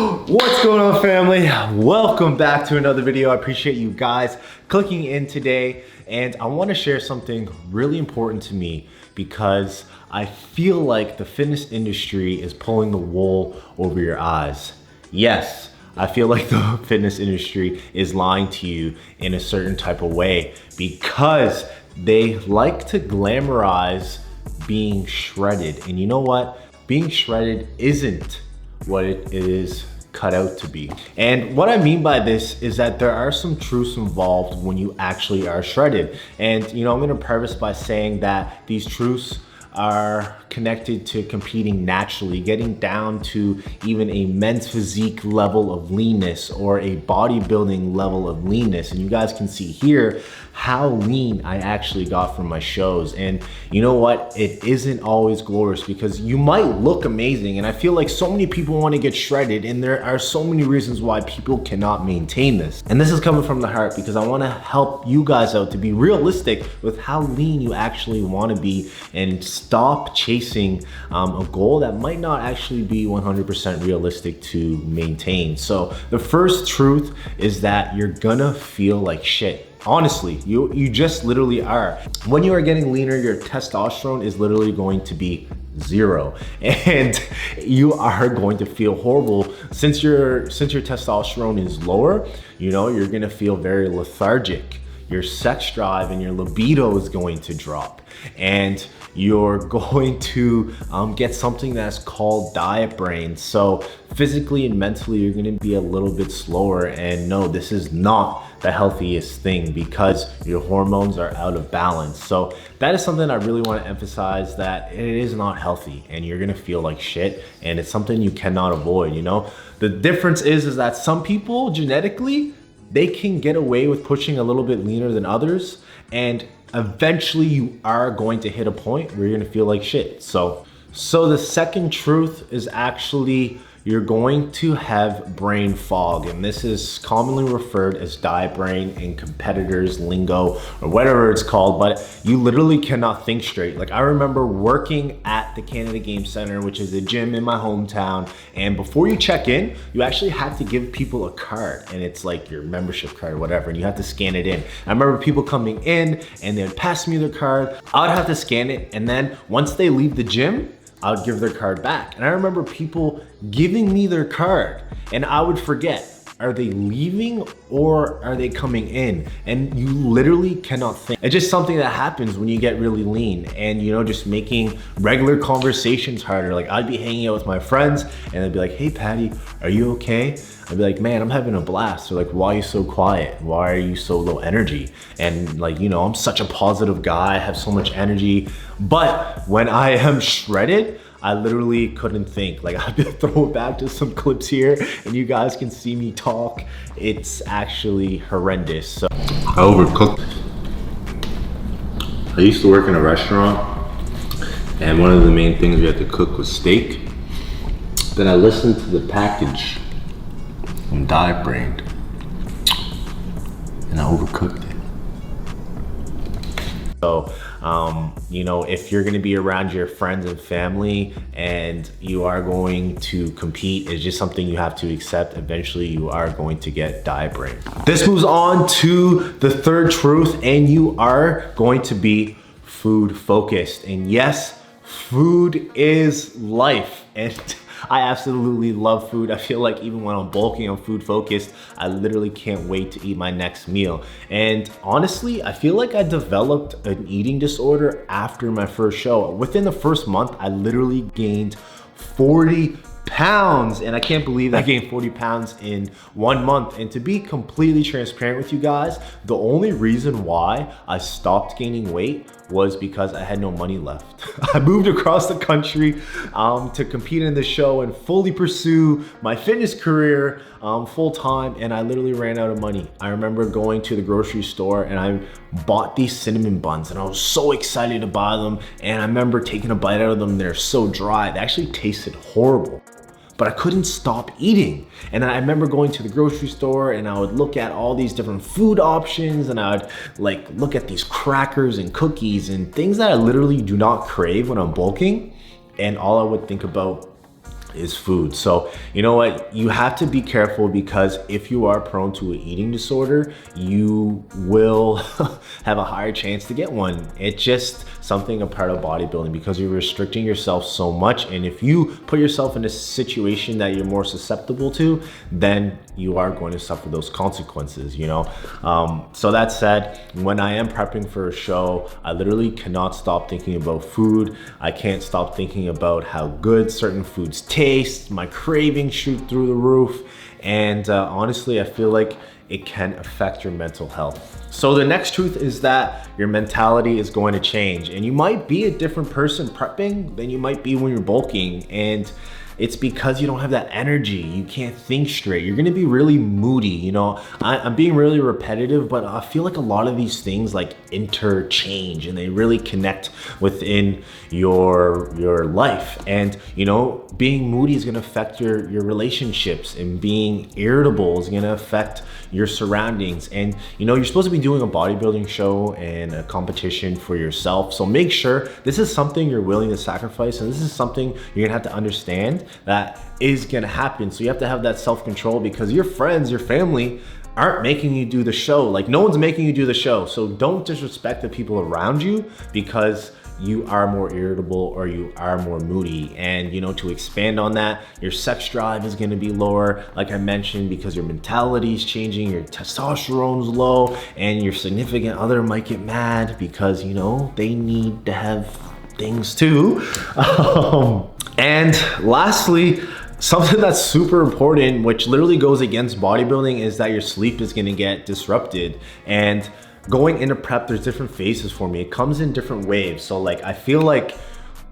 What's going on, family? Welcome back to another video. I appreciate you guys clicking in today, and I want to share something really important to me because I feel like the fitness industry is pulling the wool over your eyes. Yes, I feel like the fitness industry is lying to you in a certain type of way because they like to glamorize being shredded. And you know what? Being shredded isn't what it is cut out to be. And what I mean by this is that there are some truths involved when you actually are shredded. And you know, I'm gonna preface by saying that these truths are connected to competing naturally, getting down to even a men's physique level of leanness or a bodybuilding level of leanness. And you guys can see here how lean I actually got from my shows. And you know what? It isn't always glorious because you might look amazing. And I feel like so many people want to get shredded, and there are so many reasons why people cannot maintain this. And this is coming from the heart because I want to help you guys out to be realistic with how lean you actually want to be and stop chasing a goal that might not actually be 100% realistic to maintain. So the first truth is that you're gonna feel like shit. Honestly, you just literally are. When you are getting leaner, your testosterone is literally going to be zero, and you are going to feel horrible. Since your testosterone is lower, you know, you're gonna feel very lethargic. Your sex drive and your libido is going to drop, and you're going to get something that's called diet brain. So physically and mentally, you're gonna be a little bit slower. And no, this is not the healthiest thing because your hormones are out of balance. So that is something I really want to emphasize, that it is not healthy and you're gonna feel like shit, and it's something you cannot avoid. You know, the difference is that some people genetically, they can get away with pushing a little bit leaner than others, and eventually you are going to hit a point where you're gonna feel like shit. So the second truth is actually you're going to have brain fog, and this is commonly referred as diet brain in competitors lingo or whatever it's called, but you literally cannot think straight. Like, I remember working at the Canada Game Center, which is a gym in my hometown, and before you check in, you actually had to give people a card, and it's like your membership card or whatever, and you have to scan it in. I remember people coming in and they'd pass me their card, I would have to scan it, and then once they leave the gym, I would give their card back. And I remember people giving me their card and I would forget, are they leaving or are they coming in? And you literally cannot think. It's just something that happens when you get really lean, and you know, just making regular conversations harder. Like, I'd be hanging out with my friends and they'd be like, hey Patty, are you okay? I'd be like, man, I'm having a blast. They're like, why are you so quiet? Why are you so low energy? And like, you know, I'm such a positive guy, I have so much energy. But when I am shredded, I literally couldn't think. Like, I have to throw it back to some clips here and you guys can see me talk. It's actually horrendous. So Overcooked. I used to work in a restaurant, and one of the main things we had to cook was steak. Then I listened to the package and diet brained, and I overcooked it. So, you know, if you're gonna be around your friends and family and you are going to compete, it's just something you have to accept. Eventually you are going to get diet brain. This moves on to the third truth, and you are going to be food focused. And yes, food is life. And I absolutely love food. I feel like even when I'm bulking, I'm food focused. I literally can't wait to eat my next meal. And honestly, I feel like I developed an eating disorder after my first show. Within the first month, I literally gained 40 pounds, and I can't believe I gained 40 pounds in 1 month. And to be completely transparent with you guys, the only reason why I stopped gaining weight was because I had no money left. I moved across the country to compete in the show and fully pursue my fitness career full time, and I literally ran out of money. I remember going to the grocery store and I bought these cinnamon buns, and I was so excited to buy them, and I remember taking a bite out of them. They're so dry, they actually tasted horrible, but I couldn't stop eating. And I remember going to the grocery store and I would look at all these different food options, and I would like look at these crackers and cookies and things that I literally do not crave when I'm bulking, and all I would think about is food. So you know what, you have to be careful, because if you are prone to an eating disorder, you will have a higher chance to get one. It's just something a part of bodybuilding, because you're restricting yourself so much, and if you put yourself in a situation that you're more susceptible to, then you are going to suffer those consequences, you know. So that said, when I am prepping for a show, I literally cannot stop thinking about food. I can't stop thinking about how good certain foods taste. My cravings shoot through the roof, and honestly, I feel like it can affect your mental health. So the next truth is that your mentality is going to change, and you might be a different person prepping than you might be when you're bulking, and it's because you don't have that energy. You can't think straight. You're gonna be really moody, you know. I'm being really repetitive, but I feel like a lot of these things like interchange, and they really connect within your life. And you know, being moody is gonna affect your relationships, and being irritable is gonna affect your surroundings. And you know, you're supposed to be doing a bodybuilding show and a competition for yourself, so make sure this is something you're willing to sacrifice, and this is something you're gonna have to understand that is gonna happen. So you have to have that self-control, because your friends, your family aren't making you do the show. Like, no one's making you do the show. So don't disrespect the people around you because you are more irritable or you are more moody. And you know, to expand on that, your sex drive is gonna be lower, like I mentioned, because your mentality is changing, your testosterone's low, and your significant other might get mad because, you know, they need to have things too. And lastly, something that's super important, which literally goes against bodybuilding, is that your sleep is gonna get disrupted. And going into prep, there's different phases for me. It comes in different waves. So like, I feel like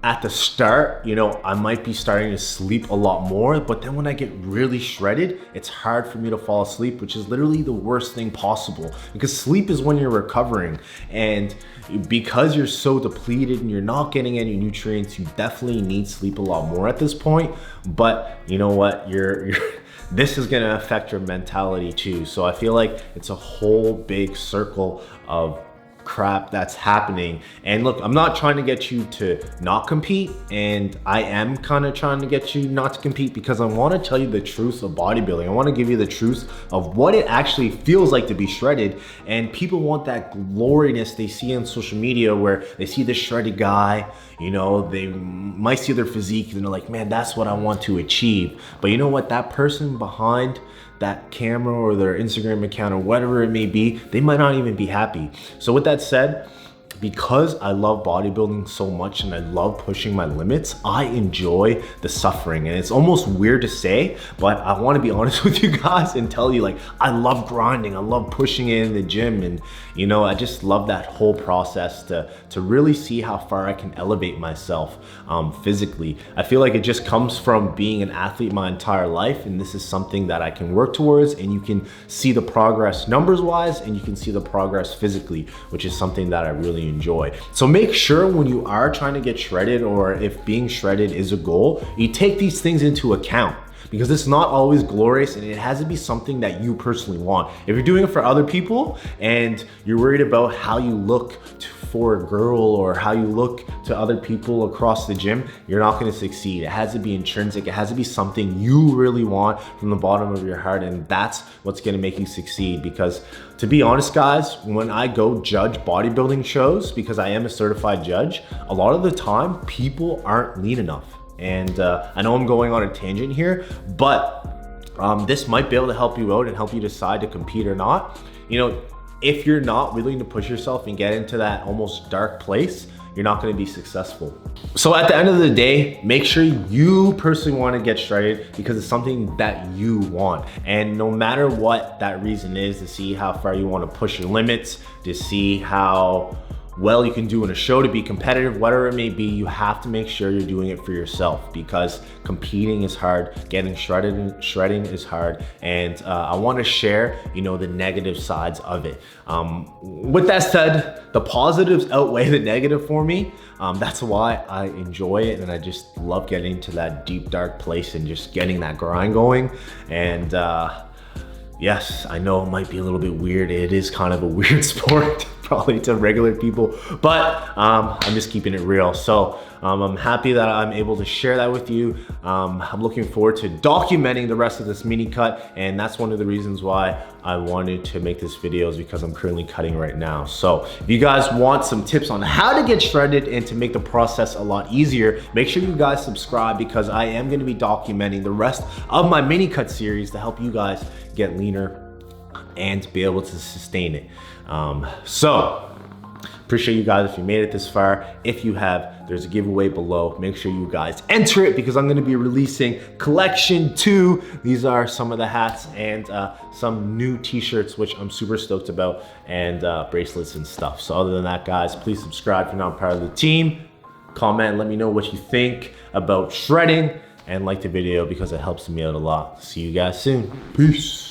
at the start, you know, I might be starting to sleep a lot more, but then when I get really shredded, it's hard for me to fall asleep, which is literally the worst thing possible, because sleep is when you're recovering. And because you're so depleted and you're not getting any nutrients, you definitely need sleep a lot more at this point. But you know what, you're this is gonna affect your mentality too. So I feel like it's a whole big circle of crap that's happening. And look, I'm not trying to get you to not compete, and I am kind of trying to get you not to compete, because I want to tell you the truth of bodybuilding. I want to give you the truth of what it actually feels like to be shredded. And people want that gloriness they see on social media, where they see this shredded guy, you know, they might see their physique and they're like, man, that's what I want to achieve. But you know what, that person behind that camera or their Instagram account or whatever it may be, they might not even be happy. So with that said, because I love bodybuilding so much and I love pushing my limits, I enjoy the suffering. And it's almost weird to say, but I want to be honest with you guys and tell you, like, I love grinding, I love pushing it in the gym, and you know, I just love that whole process to really see how far I can elevate myself physically. I feel like it just comes from being an athlete my entire life, and this is something that I can work towards, and you can see the progress numbers wise, and you can see the progress physically, which is something that I really enjoy. So make sure when you are trying to get shredded, or if being shredded is a goal, you take these things into account, because it's not always glorious, and it has to be something that you personally want. If you're doing it for other people and you're worried about how you look for a girl or how you look to other people across the gym, you're not going to succeed. It has to be intrinsic. It has to be something you really want from the bottom of your heart, and that's what's going to make you succeed. Because to be honest, guys, when I go judge bodybuilding shows, because I am a certified judge, a lot of the time people aren't lean enough. And I know I'm going on a tangent here, but this might be able to help you out and help you decide to compete or not. You know, if you're not willing to push yourself and get into that almost dark place, you're not going to be successful. So at the end of the day, make sure you personally want to get shredded, because it's something that you want. And no matter what that reason is, to see how far you want to push your limits, to see how well you can do in a show, to be competitive, whatever it may be, you have to make sure you're doing it for yourself, because competing is hard, getting shredding is hard, and I want to share, you know, the negative sides of it. With that said, the positives outweigh the negative for me. That's why I enjoy it, and I just love getting to that deep dark place and just getting that grind going. And yes, I know it might be a little bit weird. It is kind of a weird sport, probably to regular people, but I'm just keeping it real. So I'm happy that I'm able to share that with you. I'm looking forward to documenting the rest of this mini cut, and that's one of the reasons why I wanted to make this video, is because I'm currently cutting right now. So if you guys want some tips on how to get shredded and to make the process a lot easier, make sure you guys subscribe, because I am going to be documenting the rest of my mini cut series to help you guys get leaner and be able to sustain it. So appreciate you guys if you made it this far. If you have, there's a giveaway below. Make sure you guys enter it, because I'm gonna be releasing collection 2. These are some of the hats and some new t-shirts, which I'm super stoked about, and bracelets and stuff. So other than that, guys, please subscribe if you're not part of the team. Comment, let me know what you think about shredding, and like the video because it helps me out a lot. See you guys soon. Peace.